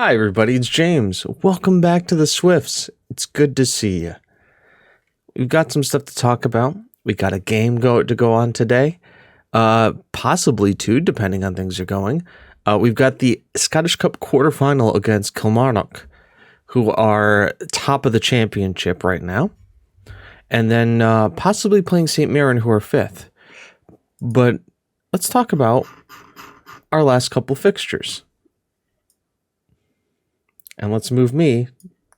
Hi, everybody. It's James. Welcome back to the Swifts. It's good to see you. We've got some stuff to talk about. We got a game to go on today. Possibly two, depending on things are going. We've got the Scottish Cup quarterfinal against Kilmarnock, who are top of the championship right now. And then possibly playing St. Mirren, who are fifth. But let's talk about our last couple fixtures. And let's move me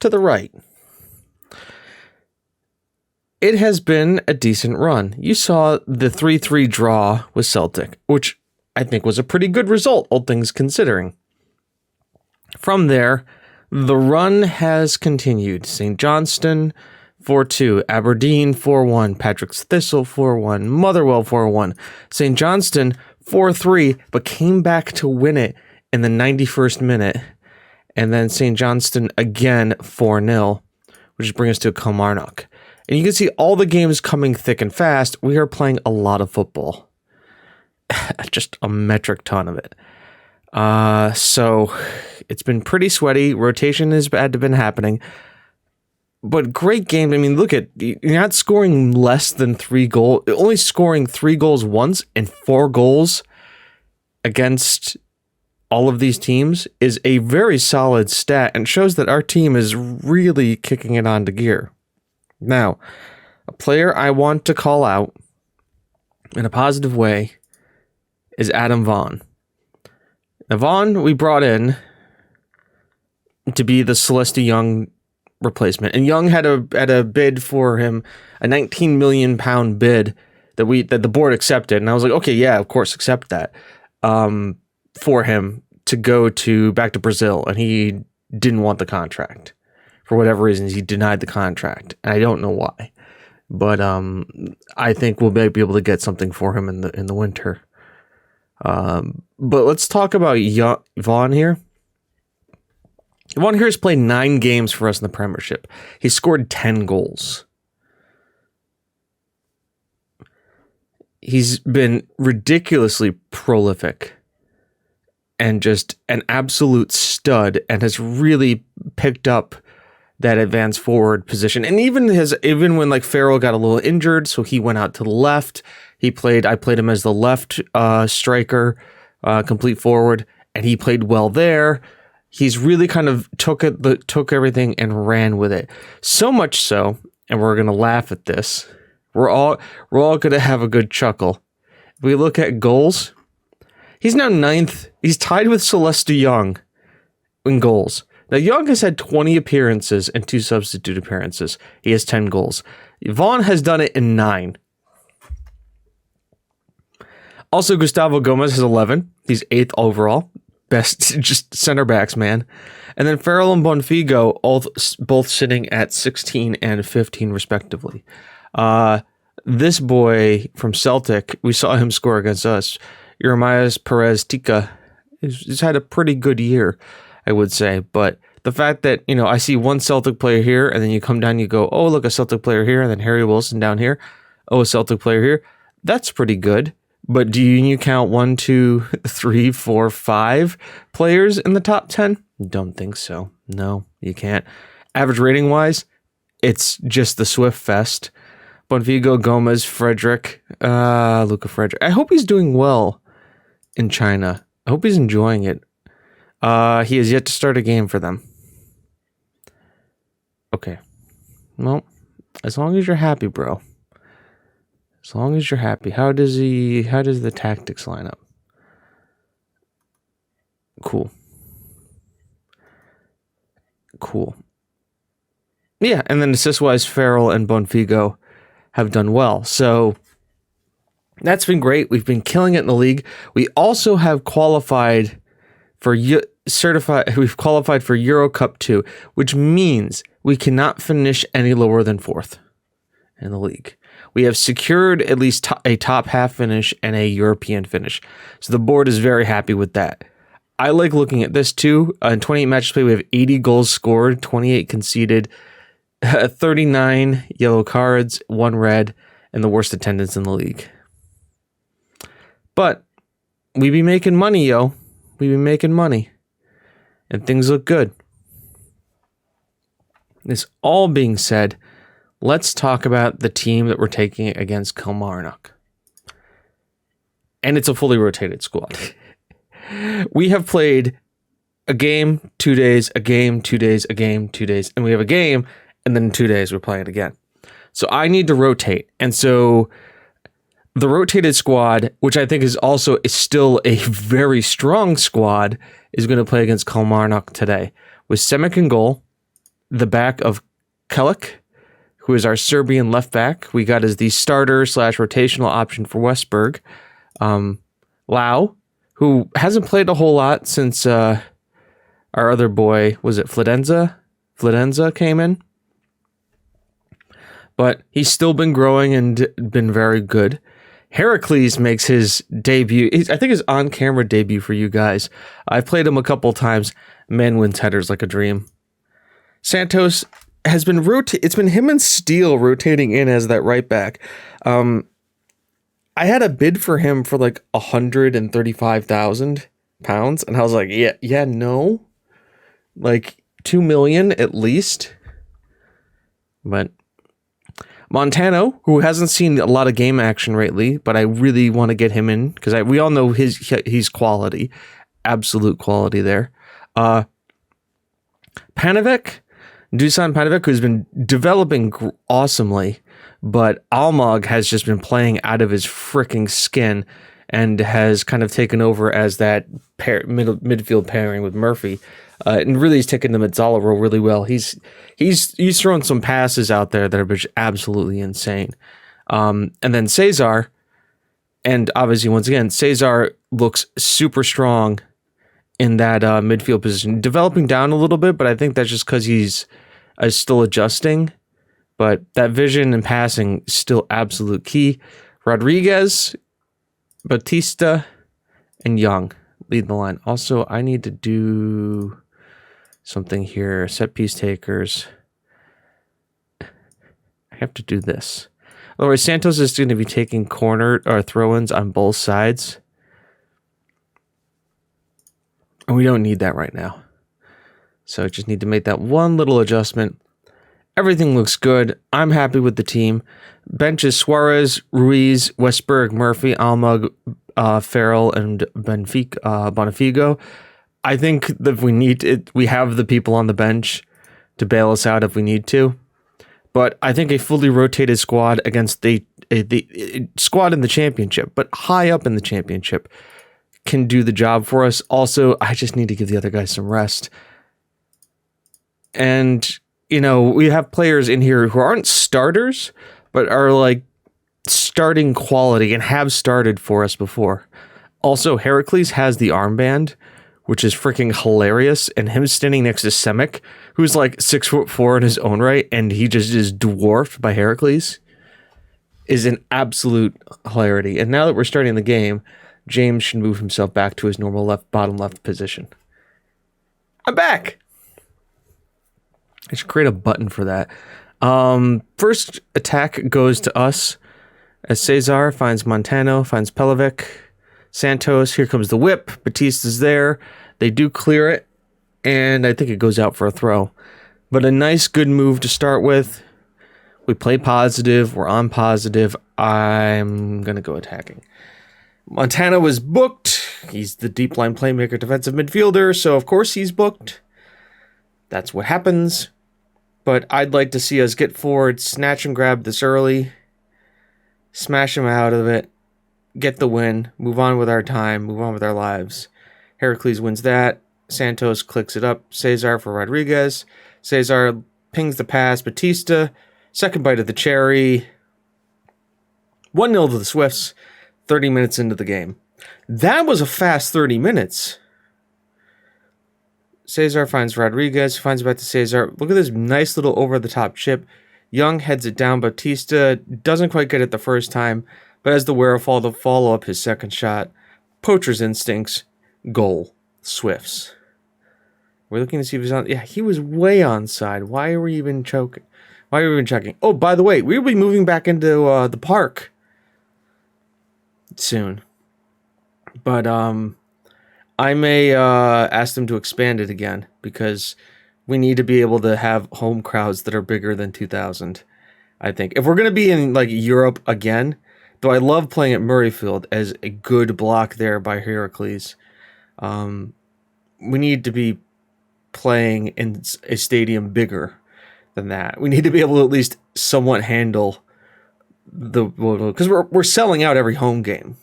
to the right. It has been a decent run. You saw the 3-3 draw with Celtic, which I think was a pretty good result, all things considering. From there, the run has continued. St. Johnstone 4-2, Aberdeen 4-1, Patrick's Thistle 4-1, Motherwell 4-1, St. Johnstone 4-3, but came back to win it in the 91st minute. And then St. Johnstone again 4-0, which brings us to Kilmarnock. And you can see all the games coming thick and fast. We are playing a lot of football. Just a metric ton of it. So it's been pretty sweaty. Rotation has been happening. But great game. I mean, look at, you're not scoring less than 3 goals. Only scoring 3 goals once and 4 goals against all of these teams is a very solid stat and shows that our team is really kicking it onto gear. Now, a player I want to call out in a positive way is Adam Vaughan. Now, Vaughan we brought in to be the Celeste Young replacement, and Young had a bid for him, a £19 million bid that the board accepted, and I was like, okay, yeah, of course, accept that. For him to go back to Brazil, and he didn't want the contract. For whatever reasons, he denied the contract. And I don't know why. But I think we'll be able to get something for him in the winter. But let's talk about Vaughan here. Vaughan here has played 9 games for us in the Premiership. He scored 10 goals. He's been ridiculously prolific and just an absolute stud, and has really picked up that advanced forward position. And even when like Farrell got a little injured, so he went out to the left. I played him as the left striker, complete forward, and he played well there. He's really kind of took everything and ran with it. So much so, and we're gonna laugh at this. We're all gonna have a good chuckle. If we look at goals, he's now 9th. He's tied with Celeste Young in goals. Now, Young has had 20 appearances and 2 substitute appearances. He has 10 goals. Vaughan has done it in 9. Also, Gustavo Gomez has 11. He's 8th overall. Best just center backs, man. And then Farrell and Bonfigo both sitting at 16 and 15 respectively. This boy from Celtic, we saw him score against us. Jeremias Perez Tika has had a pretty good year, I would say. But the fact that, I see one Celtic player here, and then you come down, you go, oh, look, a Celtic player here, and then Harry Wilson down here. Oh, a Celtic player here. That's pretty good. But do you count 1, 2, 3, 4, 5 players in the top 10? Don't think so. No, you can't. Average rating wise, it's just the Swift Fest. Bonfigo, Gomez, Frederick, Luca Frederick. I hope he's doing well in China. I hope he's enjoying it. He has yet to start a game for them. Okay. Well, as long as you're happy, bro. As long as you're happy. How does the tactics line up? Cool. Yeah, and then assist-wise, Farrell and Bonfigo have done well. So that's been great. We've been killing it in the league. We also have qualified for we've qualified for Euro Cup 2, which means we cannot finish any lower than 4th in the league. We have secured at least a top half finish and a European finish. So the board is very happy with that. I like looking at this too. In 28 matches played, we have 80 goals scored, 28 conceded, 39 yellow cards, 1 red, and the worst attendance in the league. But we be making money, yo. We be making money. and things look good. This all being said, let's talk about the team that we're taking against Kilmarnock. And it's a fully rotated squad. We have played a game, 2 days, a game, 2 days, a game, 2 days, and we have a game, and then in 2 days we're playing again. So I need to rotate. And so the rotated squad, which I think is still a very strong squad, is going to play against Kilmarnock today. With Semic in goal, the back of Kelik, who is our Serbian left back. We got as the starter / rotational option for Westberg. Lau, who hasn't played a whole lot since our other boy, was it Fladenza? Fladenza came in. But he's still been growing and been very good. Heracles makes his debut. I think his on-camera debut for you guys. I've played him a couple times. Man wins headers like a dream. Santos has been it's been him and Steele rotating in as that right back. I had a bid for him for like £135,000, and I was like, no, like 2 million at least. But Montano, who hasn't seen a lot of game action lately, but I really want to get him in because we all know he's quality, absolute quality there. Dusan Panovic, who's been developing awesomely, but Almog has just been playing out of his freaking skin and has kind of taken over as that midfield pairing with Murphy. And really he's taken the Mezzala role really well. He's thrown some passes out there that are just absolutely insane. And then Cesar, and obviously once again, Cesar looks super strong in that midfield position, developing down a little bit, but I think that's just because he's still adjusting. But that vision and passing is still absolute key. Rodriguez, Batista, and Young lead the line. Also, I need to do something here. Set piece takers. I have to do this. Otherwise, Santos is going to be taking corner or throw-ins on both sides. And we don't need that right now. So I just need to make that one little adjustment. Everything looks good. I'm happy with the team. Bench is Suarez, Ruiz, Westberg, Murphy, Almog, Farrell, and Bonifigo. I think that if we need it, we have the people on the bench to bail us out if we need to. But I think a fully rotated squad against the squad in the championship, but high up in the championship, can do the job for us. Also, I just need to give the other guys some rest. And, we have players in here who aren't starters, but are like starting quality and have started for us before. Also, Heracles has the armband, which is freaking hilarious. And him standing next to Semic, who's like 6'4" in his own right, and he just is dwarfed by Heracles, is an absolute hilarity. And now that we're starting the game, James should move himself back to his normal bottom left position. I'm back. I should create a button for that. First attack goes to us as Cesar finds Montano, finds Pelovic, Santos. Here comes the whip. Batista's there. They do clear it, and I think it goes out for a throw. But a nice, good move to start with. We play positive. We're on positive. I'm going to go attacking. Montano was booked. He's the deep line playmaker, defensive midfielder, so of course he's booked. That's what happens. But I'd like to see us get forward, snatch and grab this early, smash him out of it, get the win, move on with our time, move on with our lives. Heracles wins that. Santos clicks it up. Cesar for Rodriguez. Cesar pings the pass. Batista, second bite of the cherry. 1-0 to the Swifts, 30 minutes into the game. That was a fast 30 minutes. Cesar finds Rodriguez, finds back to Cesar. Look at this nice little over-the-top chip. Young heads it down. Batista doesn't quite get it the first time, but has the wherewithal to follow up his second shot. Poacher's instincts. Goal. Swifts. We're looking to see if he's on. Yeah, he was way onside. Why are we even choking? Why are we even checking? Oh, by the way, we'll be moving back into the park soon. But I'm I may ask them to expand it again because we need to be able to have home crowds that are bigger than 2,000. I think if we're going to be in like Europe again, though I love playing at Murrayfield as a good block there by Heracles, we need to be playing in a stadium bigger than that. We need to be able to at least somewhat handle because we're selling out every home game,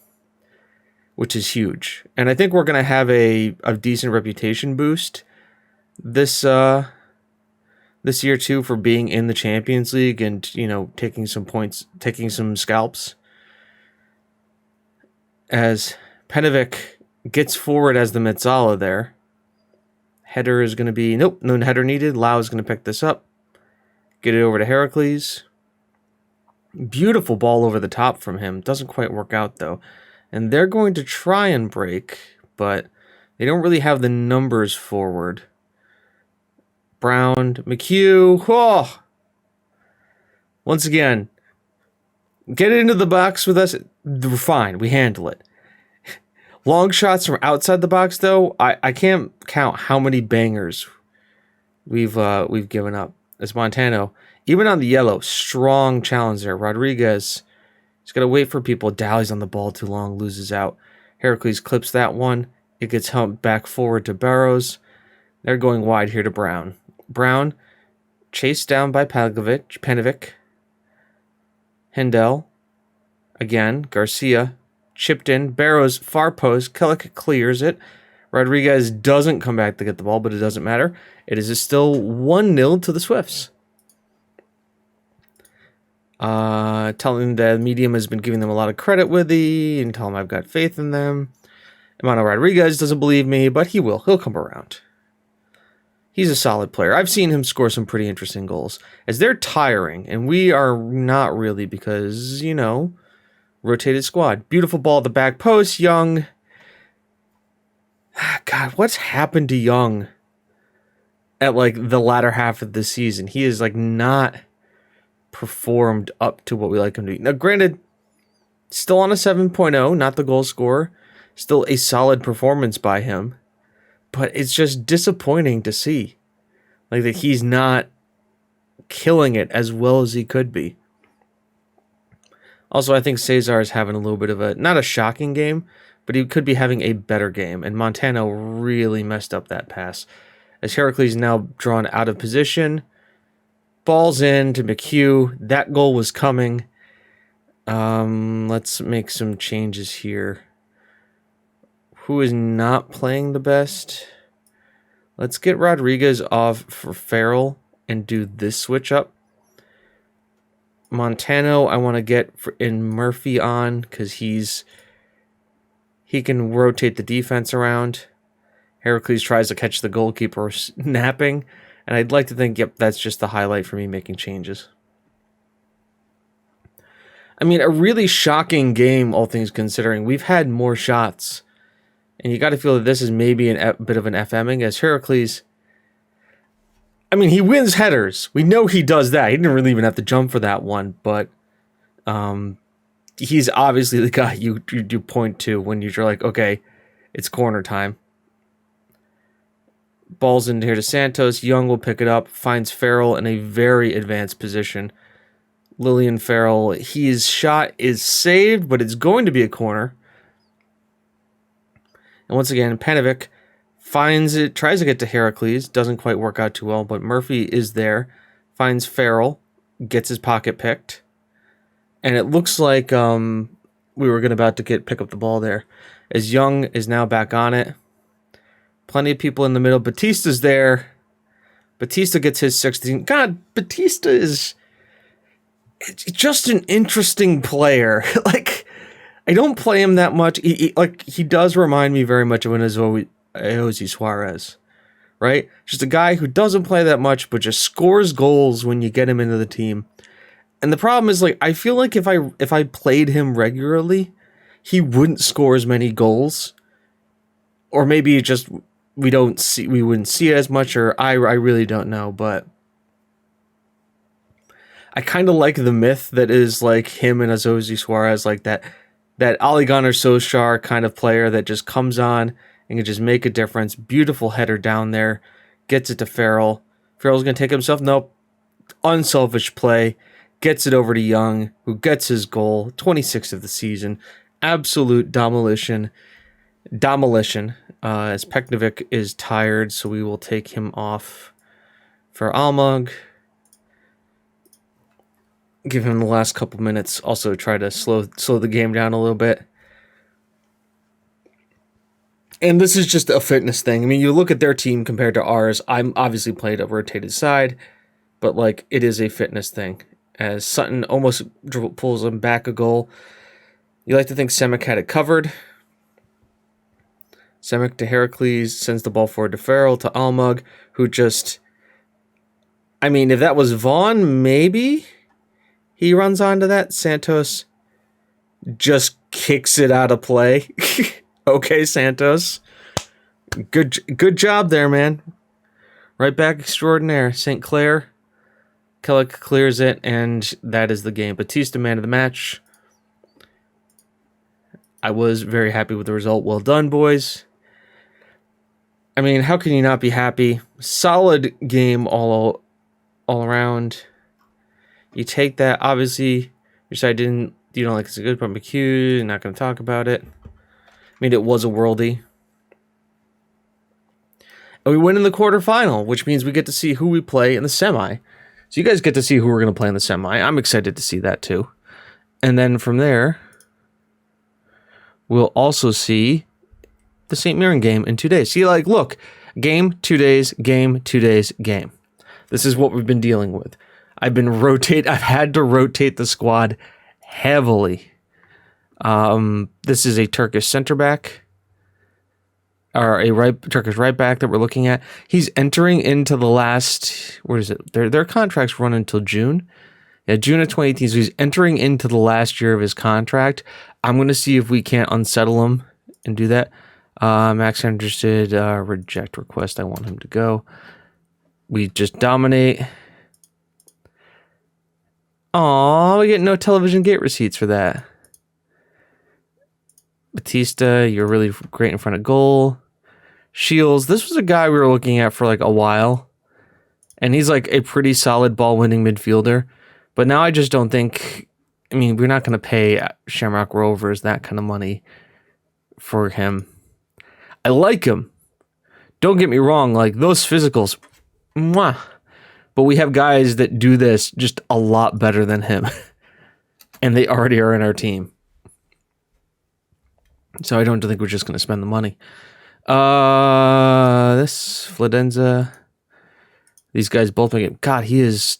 which is huge. And I think we're going to have a decent reputation boost this year too for being in the Champions League and, you know, taking some points, taking some scalps. As Penovic gets forward as the Metzala there. Header is going to be, nope, no header needed. Lau is going to pick this up. Get it over to Heracles. Beautiful ball over the top from him. Doesn't quite work out though. And they're going to try and break, but they don't really have the numbers forward. Brown, McHugh. Oh! Once again, get it into the box with us. We're fine. We handle it. Long shots from outside the box, though, I can't count how many bangers we've given up. As Montano, even on the yellow, strong challenge there. Rodriguez, he's got to wait for people. Dally's on the ball too long, loses out. Heracles clips that one. It gets humped back forward to Barrows. They're going wide here to Brown. Brown, chased down by Penovic. Hindel, again, Garcia, chipped in. Barrows, far post. Kellick clears it. Rodriguez doesn't come back to get the ball, but it doesn't matter. It is still 1-0 to the Swifts. Telling the medium has been giving them a lot of credit with and tell them I've got faith in them. Emmanuel Rodriguez doesn't believe me, but he will. He'll come around. He's a solid player. I've seen him score some pretty interesting goals. As they're tiring, and we are not really because, you know, rotated squad. Beautiful ball at the back post. Young. God, what's happened to Young at like the latter half of the season? He is like not performed up to what we like him to be. Now, granted, still on a 7.0, not the goal scorer. Still a solid performance by him. But it's just disappointing to see. Like that he's not killing it as well as he could be. Also, I think Cesar is having a little bit of not a shocking game, but he could be having a better game. And Montano really messed up that pass. As Heracles now drawn out of position. Ball's in to McHugh. That goal was coming. Let's make some changes here. Who is not playing the best? Let's get Rodriguez off for Farrell and do this switch up. Montano, I want to get in Murphy on because he can rotate the defense around. Heracles tries to catch the goalkeeper napping, and I'd like to think, yep, that's just the highlight for me making changes. I mean, a really shocking game, all things considering. We've had more shots. And you got to feel that this is maybe a bit of an FMing as Heracles. I mean, he wins headers. We know he does that. He didn't really even have to jump for that one. But he's obviously the guy you do point to when you're like, okay, it's corner time. Ball's in here to Santos. Young will pick it up. Finds Farrell in a very advanced position. Lillian Farrell, his shot is saved, but it's going to be a corner. And once again, Penovic finds it, tries to get to Heracles, doesn't quite work out too well, but Murphy is there, finds Farrell, gets his pocket picked, and it looks like we were about to pick up the ball there. As Young is now back on it. Plenty of people in the middle. Batista's there. Batista gets his 16. God, Batista is just an interesting player. Like, I don't play him that much. He does remind me very much of an Aozi Suarez, right? Just a guy who doesn't play that much, but just scores goals when you get him into the team. And the problem is, like, I feel like if I played him regularly, he wouldn't score as many goals, or maybe it just we wouldn't see it as much, or I really don't know, but I kind of like the myth that is like him and Azozi Suarez, like that Ole Gunnar Solskjaer kind of player that just comes on and can just make a difference. Beautiful header down there. Gets it to Farrell. Farrell's going to take himself. Nope. Unselfish play. Gets it over to Young, who gets his goal. 26th of the season. Absolute demolition. As Peknovic is tired, so we will take him off for Almog. Give him the last couple minutes. Also try to slow the game down a little bit. And this is just a fitness thing. I mean, you look at their team compared to ours. I'm obviously played a rotated side, but like it is a fitness thing. As Sutton almost pulls him back a goal. You like to think Semic had it covered. Semic to Heracles, sends the ball forward to Farrell, to Almog, who just... I mean, if that was Vaughn, maybe he runs onto that. Santos just kicks it out of play. Okay, Santos. Good job there, man. Right back extraordinaire. St. Clair. Kellick clears it, and that is the game. Batista, man of the match. I was very happy with the result. Well done, boys. I mean, how can you not be happy? Solid game all around. You take that. Obviously, your side you don't like it's a good, but McHugh, you're not going to talk about it. I mean, it was a worldie. And we win in the quarterfinal, which means we get to see who we play in the semi. So you guys get to see who we're going to play in the semi. I'm excited to see that too. And then from there, we'll also see the St. Mirren game in 2 days. See, like, look, game, 2 days, game, 2 days, game. This is what we've been dealing with. I've had to rotate the squad heavily. This is a Turkish center back, or Turkish right back that we're looking at. He's entering into the last, what is it? Their contracts run until June. Yeah, June of 2018. So he's entering into the last year of his contract. I'm going to see if we can't unsettle him and do that. Max interested, reject request. I want him to go. We just dominate. Aw, we get no television gate receipts for that. Batista, you're really great in front of goal. Shields, this was a guy we were looking at for like a while. And he's like a pretty solid ball-winning midfielder. But now I just don't think... I mean, we're not going to pay Shamrock Rovers that kind of money for him. I like him. Don't get me wrong, like those physicals, mwah. But we have guys that do this just a lot better than him. And they already are in our team. So I don't think we're just going to spend the money. This Fladenza, these guys both make it. God, he is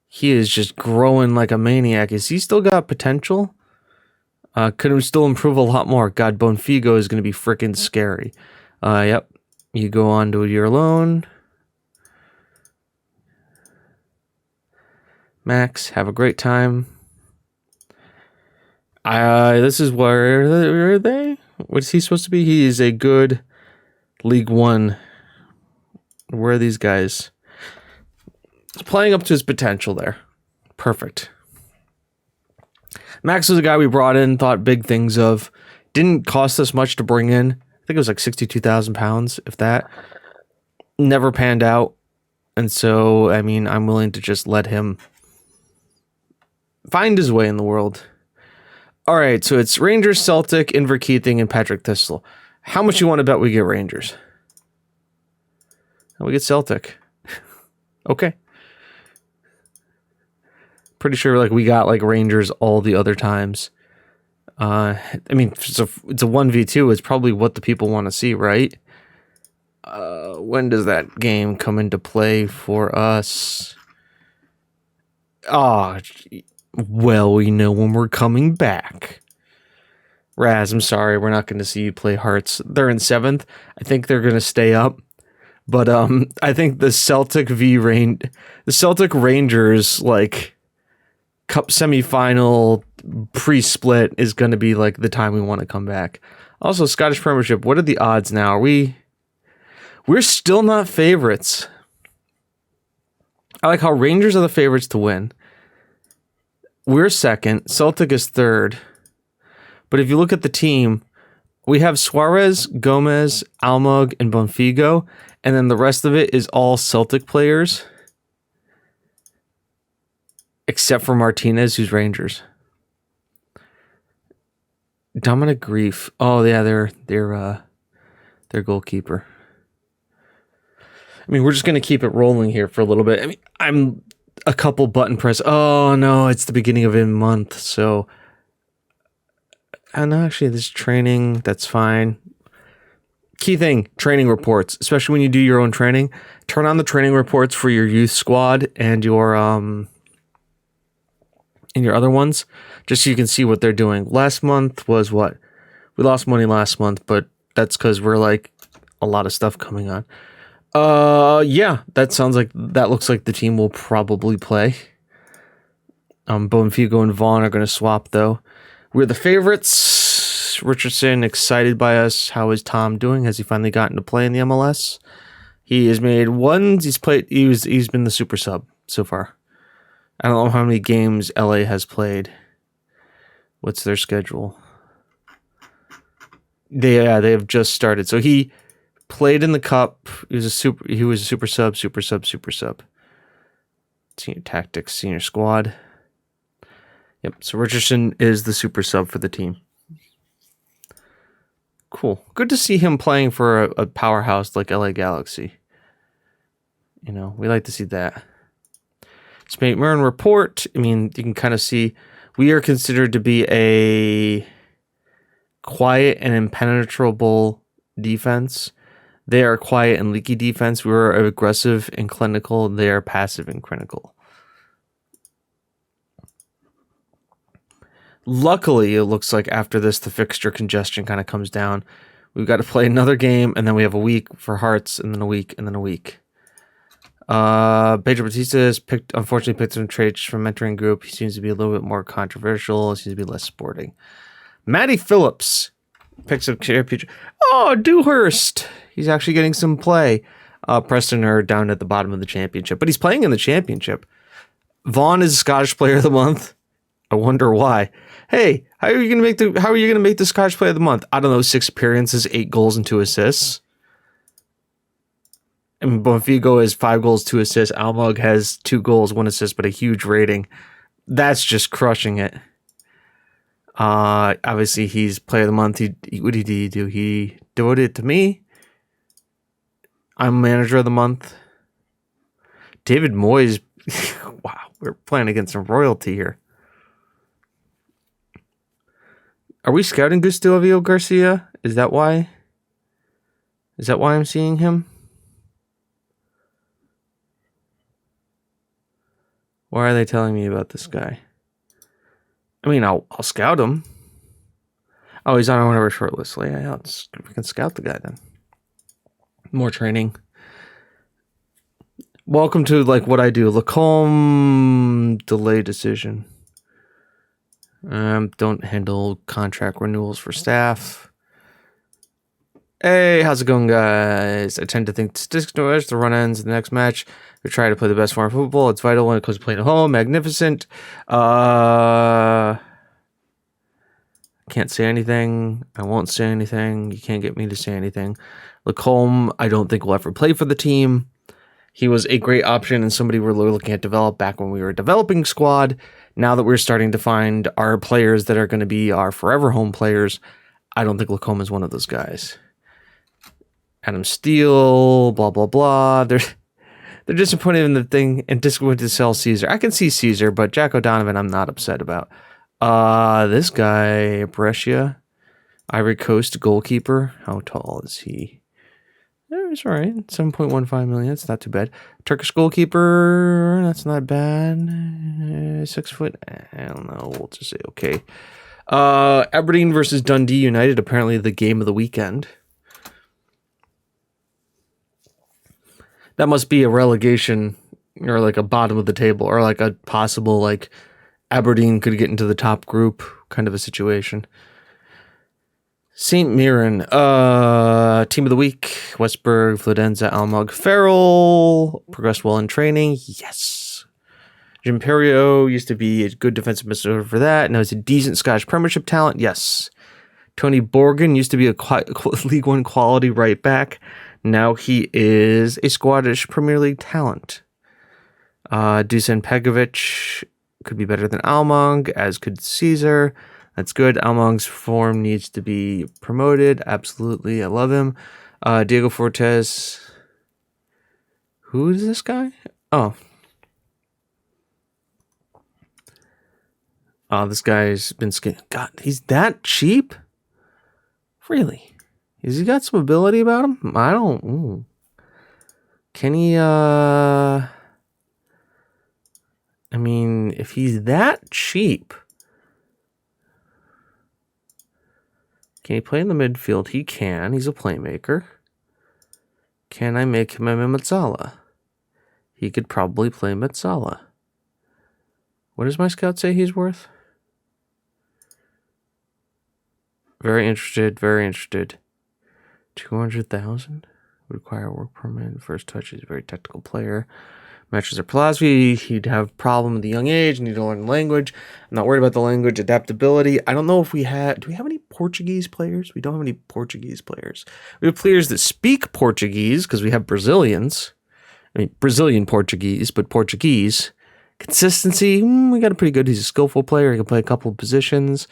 just growing like a maniac. Is he still got potential? Could he still improve a lot more? God, Bonfigo is going to be freaking scary. Yep. You go on to your loan. Max, have a great time. This is where are they? What's he supposed to be? He is a good League One. Where are these guys? He's playing up to his potential there. Perfect. Max was a guy we brought in, thought big things of. Didn't cost us much to bring in. I think it was like £62,000, if that. Never panned out. And so, I mean, I'm willing to just let him find his way in the world. All right, so it's Rangers, Celtic, Inverkeithing, and Patrick Thistle. How much you want to bet we get Rangers? We get Celtic. Okay. Pretty sure like we got like Rangers all the other times. I mean, it's a 1v2. It's probably what the people want to see, right? When does that game come into play for us? Well, we know when we're coming back. Raz, I'm sorry, we're not going to see you play Hearts. They're in 7th. I think they're going to stay up. But I think the Celtic Rangers like Cup semifinal pre-split is going to be like the time we want to come back. Also, Scottish Premiership. What are the odds now? We're still not favorites. I like how Rangers are the favorites to win. We're second. Celtic is third. But if you look at the team, We have Suarez, Gomez, Almog, and Bonfigo, and then the rest of it is all Celtic players, except for Martinez, who's Rangers. Dominic Grief. Oh yeah, their goalkeeper. I mean, we're just gonna keep it rolling here for a little bit. I mean, I'm a couple button press. Oh no, it's the beginning of a month, so. And actually, this training, that's fine. Key thing, training reports, especially when you do your own training. Turn on the training reports for your youth squad and your other ones, just so you can see what they're doing. Last month was what? We lost money last month, but that's because we're like a lot of stuff coming on. Yeah, that looks like the team will probably play. Bonfigo and Vaughn are going to swap though. We're the favorites. Richardson excited by us. How is Tom doing? Has he finally gotten to play in the MLS? He has made one. He's been the super sub so far. I don't know how many games LA has played. What's their schedule? They have just started. So he played in the cup. He was a super sub. Senior tactics, senior squad. Yep, so Richardson is the super sub for the team. Cool. Good to see him playing for a powerhouse like LA Galaxy. You know, we like to see that. Spain Marin report. I mean, you can kind of see we are considered to be a quiet and impenetrable defense. They are quiet and leaky defense. We are aggressive and clinical. They are passive and clinical. Luckily, it looks like after this, the fixture congestion kind of comes down. We've got to play another game, and then we have a week for Hearts, and then a week, and then a week. Pedro Batista has unfortunately picked some traits from mentoring group. He seems to be a little bit more controversial. He seems to be less sporting. Matty Phillips picks up future. Oh, Dewhurst. He's actually getting some play. Preston are down at the bottom of the championship, but he's playing in the championship. Vaughn is Scottish Player of the Month. I wonder why. Hey, how are you gonna make the Scottish Player of the Month? I don't know, 6 appearances, 8 goals, and 2 assists. I mean, Bonfigo has 5 goals, 2 assists. Almog has 2 goals, 1 assist, but a huge rating. That's just crushing it. Obviously, he's Player of the Month. What did he do? He devoted it to me. I'm Manager of the Month. David Moyes. Wow, we're playing against some royalty here. Are we scouting Gustavo Garcia? Is that why? Is that why I'm seeing him? Why are they telling me about this guy? I mean, I'll scout him. Oh, he's on one of our short lists. Yeah, we can scout the guy then. More training. Welcome to what I do. Lacombe delay decision. Don't handle contract renewals for staff. Hey, how's it going, guys? I tend to think statistics the run ends in the next match. We try to play the best form of football. It's vital when it comes to playing at home. Magnificent. Can't say anything. I won't say anything. You can't get me to say anything. Lacombe, I don't think will ever play for the team. He was a great option and somebody we're looking at develop back when we were a developing squad. Now that we're starting to find our players that are going to be our forever home players, I don't think Lacombe is one of those guys. Adam Steele, blah, blah, blah. They're disappointed in the thing and disappointed to sell Caesar. I can see Caesar, but Jack O'Donovan I'm not upset about. This guy, Brescia, Ivory Coast goalkeeper. How tall is he? It's all right. 7.15 million. That's not too bad. Turkish goalkeeper. That's not bad. 6 foot. I don't know. We'll just say okay. Aberdeen versus Dundee United. Apparently the game of the weekend. That must be a relegation or a bottom of the table or a possible Aberdeen could get into the top group kind of a situation. St. Mirren, team of the week, Westberg, Flodenza, Almog, Farrell, progressed well in training, yes. Jim Perio used to be a good defensive midfielder for that, now he's a decent Scottish Premiership talent, yes. Tony Borgen used to be a League One quality right back. Now he is a Scottish Premier League talent. Dusan Pegovic could be better than Almog, as could Caesar. That's good. Almog's form needs to be promoted. Absolutely. I love him. Diego Fortes. Who is this guy? Oh, this guy's been skinny. God, he's that cheap? Really? Has he got some ability about him? I don't... Ooh. Can he, I mean, if he's that cheap... Can he play in the midfield? He can. He's a playmaker. Can I make him a Metzala? He could probably play Metzala. What does my scout say he's worth? Very interested, very interested. 200,000? Would require work permit. First touch, he's a very technical player. Matches our philosophy. He'd have a problem at the young age, need to learn language. I'm not worried about the language adaptability. I don't know if we had... Do we have any Portuguese players? We don't have any Portuguese players. We have players that speak Portuguese, because we have Brazilians. I mean, Brazilian Portuguese, but Portuguese. Consistency, we got a pretty good... He's a skillful player. He can play a couple of positions.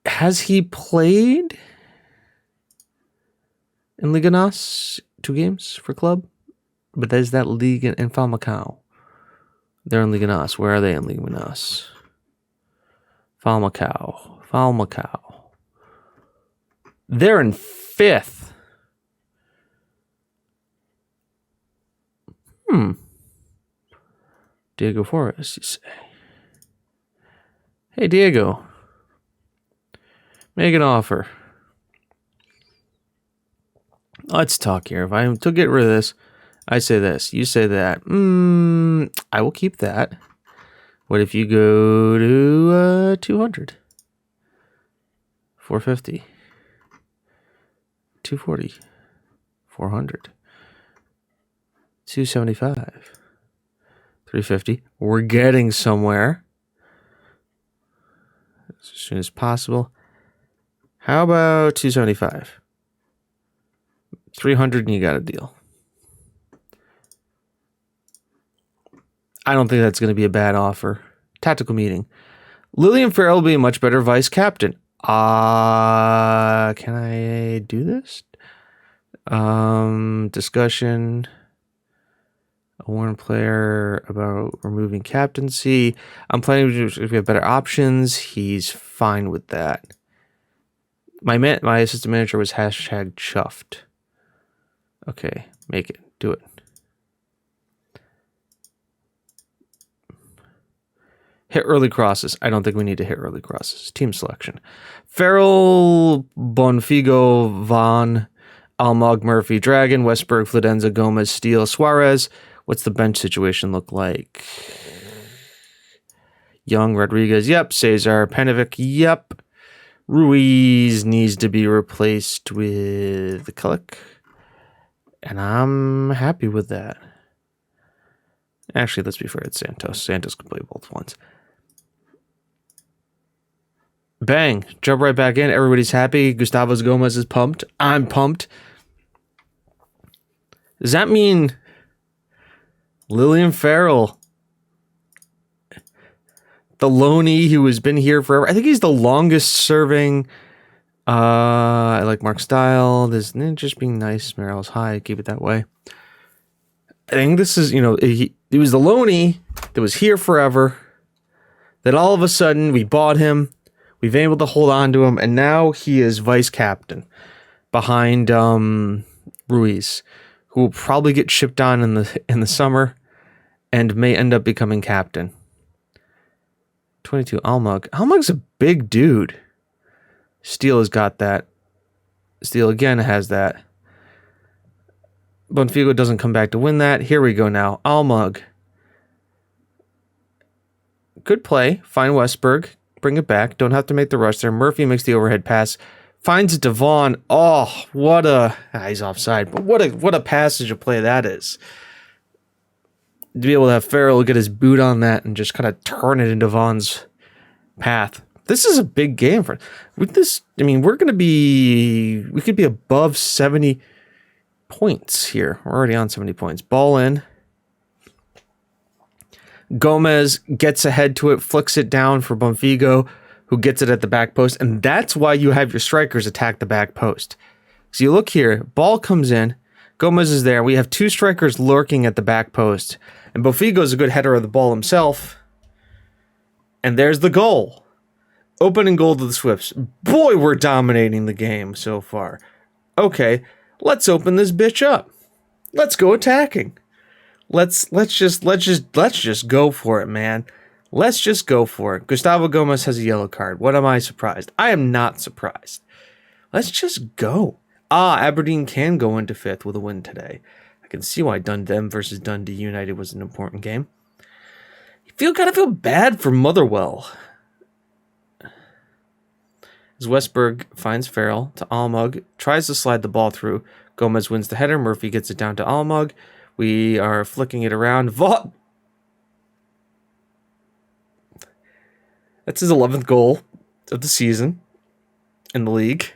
Has he played in Liga NOS 2 games for club? But there's that league in Falcao. They're in Liga NOS. Where are they in Liga NOS? Falcao. They're in 5th. Diego Forest, you say? Hey, Diego. Make an offer. Let's talk here. If I am to get rid of this, I say this. You say that. I will keep that. What if you go to 200? 450. 240. 400. 275. 350. We're getting somewhere. As soon as possible. How about 275? 300 and you got a deal. I don't think that's going to be a bad offer. Tactical meeting. Lillian Farrell will be a much better vice captain. Can I do this? Discussion. A warn player about removing captaincy. I'm planning to, if we have better options, he's fine with that. My assistant manager was #chuffed. Okay, make it. Do it. Hit early crosses. I don't think we need to hit early crosses. Team selection. Farrell, Bonfigo, Vaughn, Almog, Murphy, Dragon, Westberg, Fladenza, Gomez, Steele, Suarez. What's the bench situation look like? Young, Rodriguez, yep. Cesar, Panovic, yep. Ruiz needs to be replaced with Kulik. And I'm happy with that. Actually, let's be fair, it's Santos. Santos can play both ones. Bang. Jump right back in. Everybody's happy. Gustavo Gomez is pumped. I'm pumped. Does that mean Lillian Farrell, the loanee who has been here forever? I think he's the longest serving. I like Mark Style. This just being nice. Merrill's high. Keep it that way. I think this is, he was the loanee that was here forever. Then all of a sudden we bought him. We've been able to hold on to him, and now he is vice captain behind Ruiz, who will probably get shipped on in the summer and may end up becoming captain. 22 Almog. Almog's a big dude. Steele has got that. Steele again has that. Bonfigo doesn't come back to win that. Here we go now. Almog. Good play. Find Westberg. Bring it back. Don't have to make the rush there. Murphy makes the overhead pass. Finds it to Vaughn. Oh, what a... he's offside. But what a passage of play that is. To be able to have Farrell get his boot on that and just kind of turn it into Vaughn's path. This is a big game for with this. I mean, we could be above 70 points here. We're already on 70 points. Ball in. Gomez gets ahead to it, flicks it down for Bonfigo, who gets it at the back post. And that's why you have your strikers attack the back post. So you look here, ball comes in, Gomez is there. We have two strikers lurking at the back post. And Bonfigo is a good header of the ball himself. And there's the goal. Opening goal to the Swifts. Boy, we're dominating the game so far. Okay, let's open this bitch up. Let's go attacking. Let's just go for it, man. Let's just go for it. Gustavo Gomez has a yellow card. What am I surprised? I am not surprised. Let's just go. Aberdeen can go into fifth with a win today. I can see why Dundee versus Dundee United was an important game. You gotta feel bad for Motherwell. As Westberg finds Farrell to Almug, tries to slide the ball through. Gomez wins the header. Murphy gets it down to Almug. We are flicking it around. That's his 11th goal of the season in the league.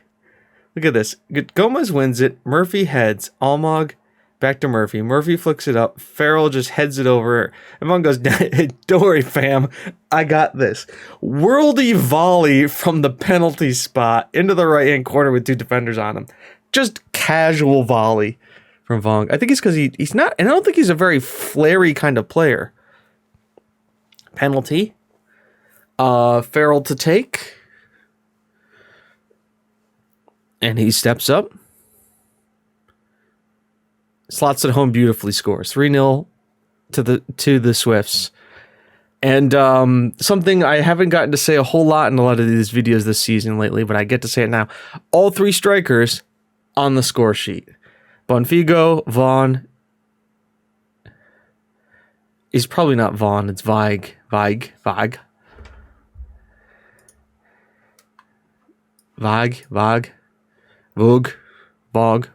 Look at this. Gomez wins it. Murphy heads. Almog back to Murphy. Murphy flicks it up. Farrell just heads it over. Everyone goes, don't worry, fam. I got this. Worldy volley from the penalty spot into the right-hand corner with two defenders on him. Just casual volley from Vong. I think it's because he's not, and I don't think he's a very flary kind of player. Penalty. Farrell to take. And he steps up. Slots it home beautifully, scores 3-0 to the Swifts. And something I haven't gotten to say a whole lot in a lot of these videos this season lately, but I get to say it now. All three strikers on the score sheet. Bonfigo, Vaughn. He's probably not Vaughn, it's Vig. Vog,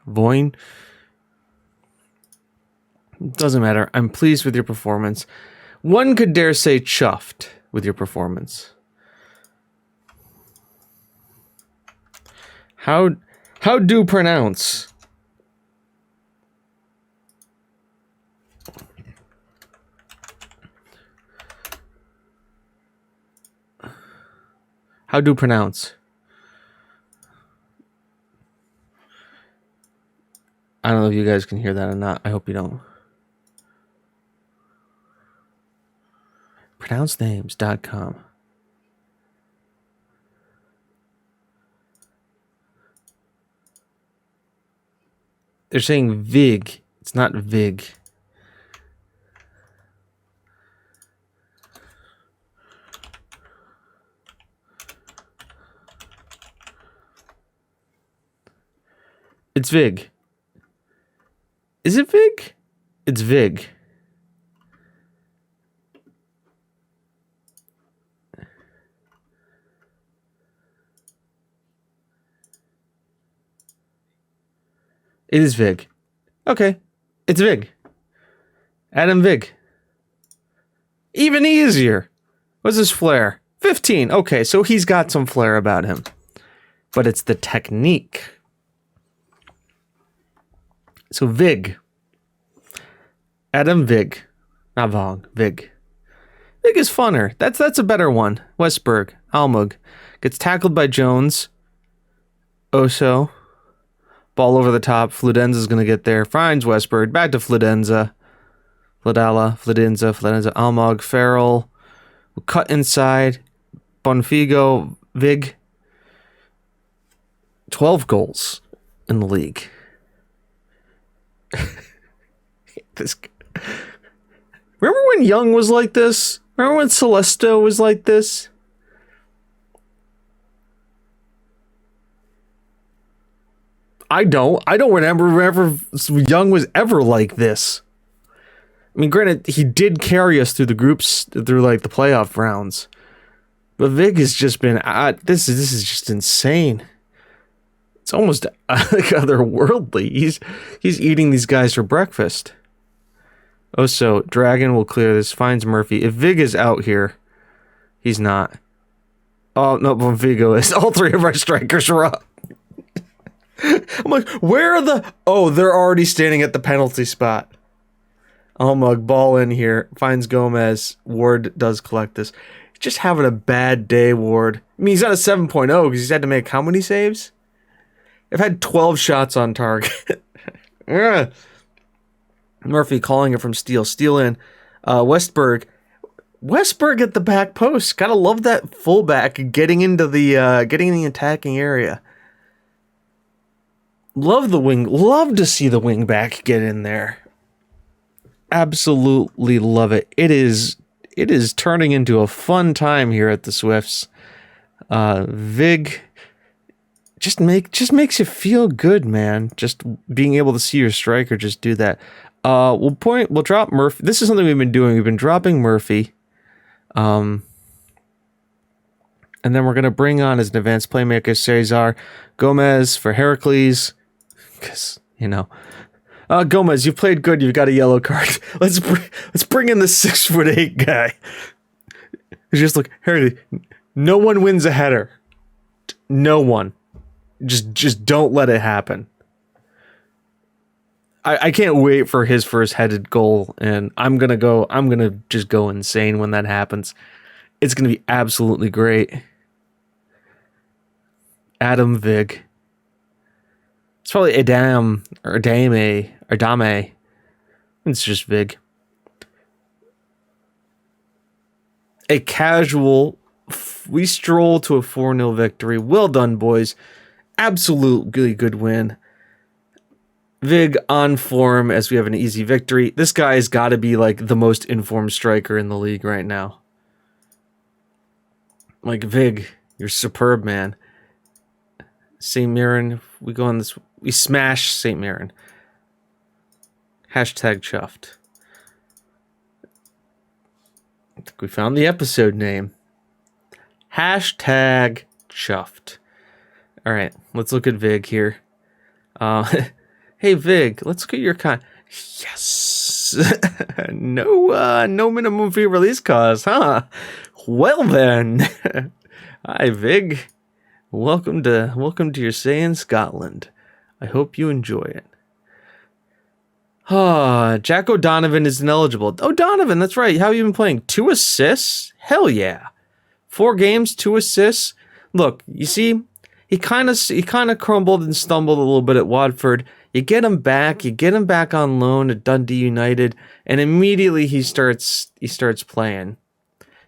Voin. Doesn't matter. I'm pleased with your performance. One could dare say chuffed with your performance. How do pronounce? How do pronounce? I don't know if you guys can hear that or not. I hope you don't. Pronouncenames.com. They're saying Vig. It's not Vig. It's Vig. Is it Vig? It's Vig. It is Vig. Okay. It's Vig. Adam Vig. Even easier. What's his flair? 15. Okay, so he's got some flair about him. But it's the technique. So Vig. Adam Vig. Not Vong. Vig. Vig is funner. That's a better one. Westberg. Almug. Gets tackled by Jones. Oso. Ball over the top. Fludenza's going to get there. Finds Westberg. Back to Fludenza. Fludenza. Almog. Farrell. Cut inside. Bonfigo. Vig. 12 goals in the league. Remember when Young was like this? Remember when Celesto was like this? I don't remember Young was ever like this. I mean, granted, he did carry us through the groups, through like the playoff rounds. But Vig has just been, this is just insane. It's almost like otherworldly. He's eating these guys for breakfast. Oh, so Dragon will clear this, finds Murphy. If Vig is out here, he's not. Oh, no, Bonfigo is. All three of our strikers are up. I'm like, where are the... Oh, they're already standing at the penalty spot. Almug, ball in here. Finds Gomez. Ward does collect this. He's just having a bad day, Ward. I mean, he's on a 7.0 because he's had to make how many saves? I've had 12 shots on target. Murphy calling it from Steele. Steele in. Westberg at the back post. Gotta love that fullback getting into the getting in the attacking area. Love the wing. Love to see the wing back get in there. Absolutely love it. It is turning into a fun time here at the Swifts. Vig just makes you feel good, man. Just being able to see your striker just do that. We'll drop Murphy. This is something we've been doing. We've been dropping Murphy. And then we're going to bring on as an advanced playmaker Cesar. Gomez for Heracles. Because, Gomez, you've played good. You've got a yellow card. Let's bring in the 6'8" guy. Just look, Heracles. No one wins a header. No one. Just don't let it happen. I can't wait for his first headed goal, and I'm gonna just go insane when that happens. It's gonna be absolutely great. Adam Vig. It's probably Adam or Dame. It's just Vig. A casual. We stroll to a 4-0 victory. Well done, boys. Absolutely good win. Vig on form as we have an easy victory. This guy's got to be like the most informed striker in the league right now. Like, Vig, you're superb, man. St. Mirren, we smash St. Mirren. Hashtag chuffed. I think we found the episode name. Hashtag chuffed. All right, let's look at Vig here. Hey, Vig, let's look at your Yes. No minimum fee release cost, huh? Well then. Hi, Vig. Welcome to your stay in Scotland. I hope you enjoy it. Jack O'Donovan is ineligible. O'Donovan, that's right. How have you been playing? 2 assists? Hell yeah. 4 games, 2 assists. Look, you see, he kind of crumbled and stumbled a little bit at Watford. You get him back on loan at Dundee United, and immediately he starts playing.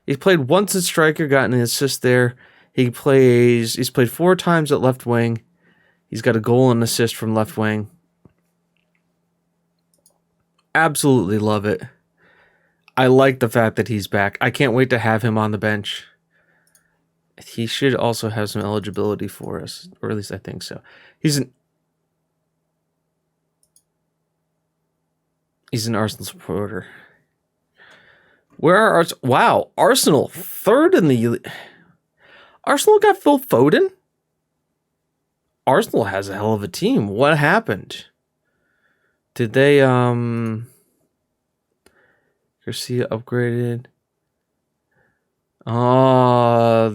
He's played once at striker, gotten an assist there. He's played 4 times at left wing. He's got a goal and assist from left wing. Absolutely love it. I like the fact that he's back. I can't wait to have him on the bench. He should also have some eligibility for us, or at least I think so. He's an Arsenal supporter. Where are Wow, Arsenal 3rd in the... Arsenal got Phil Foden? Arsenal has a hell of a team. What happened? Did they, Garcia upgraded?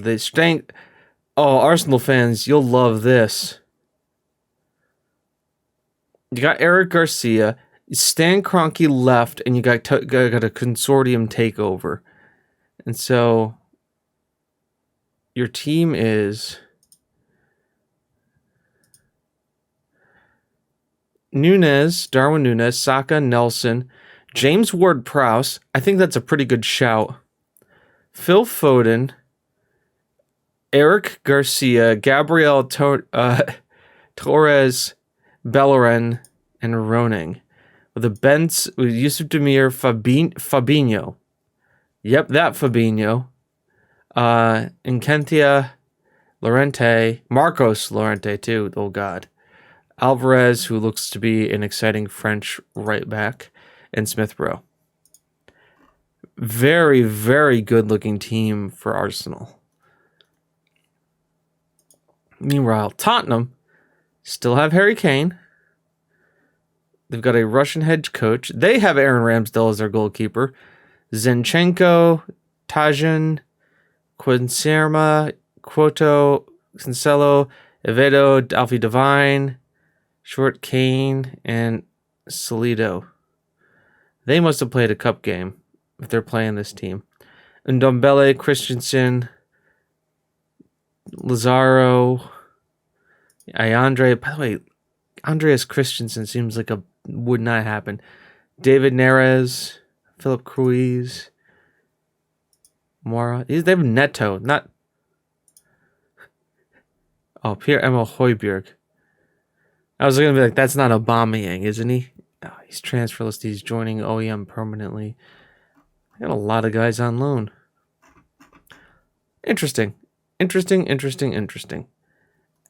They strength... Oh, Arsenal fans, you'll love this. You got Eric Garcia... Stan Kroenke left, and you got a consortium takeover. And so your team is Darwin Núñez, Saka, Nelson, James Ward-Prowse. I think that's a pretty good shout. Phil Foden, Eric Garcia, Gabriel Torres, Bellerin, and Roning. With Yusuf Demir, Fabinho. Yep, that Fabinho. Enkentia, Llorente, Marcos Llorente too, oh god. Alvarez, who looks to be an exciting French right back, and Smith Rowe. Very, very good looking team for Arsenal. Meanwhile, Tottenham still have Harry Kane. They've got a Russian head coach. They have Aaron Ramsdale as their goalkeeper. Zinchenko, Tajin, Quinsirma, Quoto, Cancelo, Evedo, Alfie Divine, Short Kane, and Salido. They must have played a cup game if they're playing this team. Ndombele, Christensen, Lazaro, Ayandre. By the way, Andreas Christensen seems like would not happen. David Neres, Philip Cruz, Mora. They have Neto, not. Oh, Pierre-Emile Højbjerg. I was going to be like, that's not Aubameyang, isn't he? Oh, he's transferless. He's joining OEM permanently. I got a lot of guys on loan. Interesting.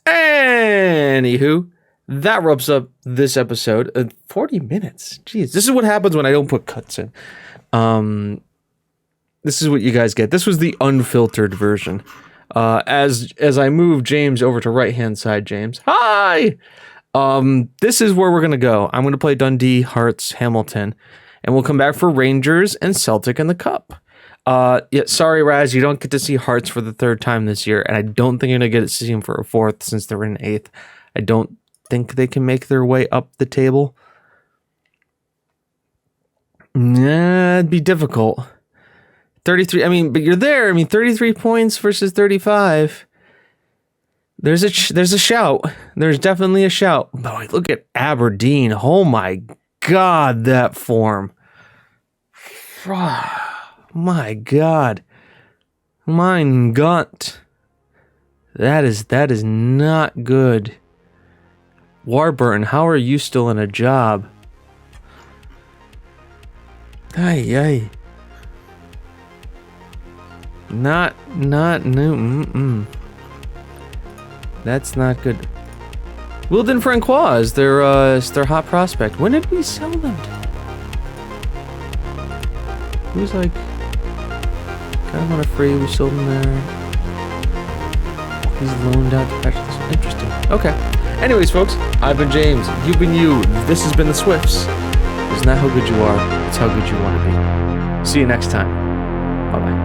Anywho, that wraps up this episode. 40 minutes. Jeez, this is what happens when I don't put cuts in. This is what you guys get. This was the unfiltered version. As I move James over to right-hand side, James. Hi! This is where we're going to go. I'm going to play Dundee, Hearts, Hamilton, and we'll come back for Rangers and Celtic in the Cup. Yeah, sorry, Raz, you don't get to see Hearts for the third time this year, and I don't think you're going to get to see them for a fourth since they're in eighth. I don't think they can make their way up the table. Nah, it'd be difficult. 33, I mean, but you're there. I mean, 33 points versus 35. There's a shout. There's definitely a shout. Boy, look at Aberdeen. Oh my God, that form. My God. Mein Gott. That is not good. Warburton, how are you still in a job? Ay. Not new. That's not good. Wilden Francois is their hot prospect. When did we sell them to? Who's like got him on a free? We sold him there. He's loaned out to patch this. Interesting. Okay. Anyways, folks, I've been James. You've been you. This has been the Swifts. It's not how good you are. It's how good you want to be. See you next time. Bye bye.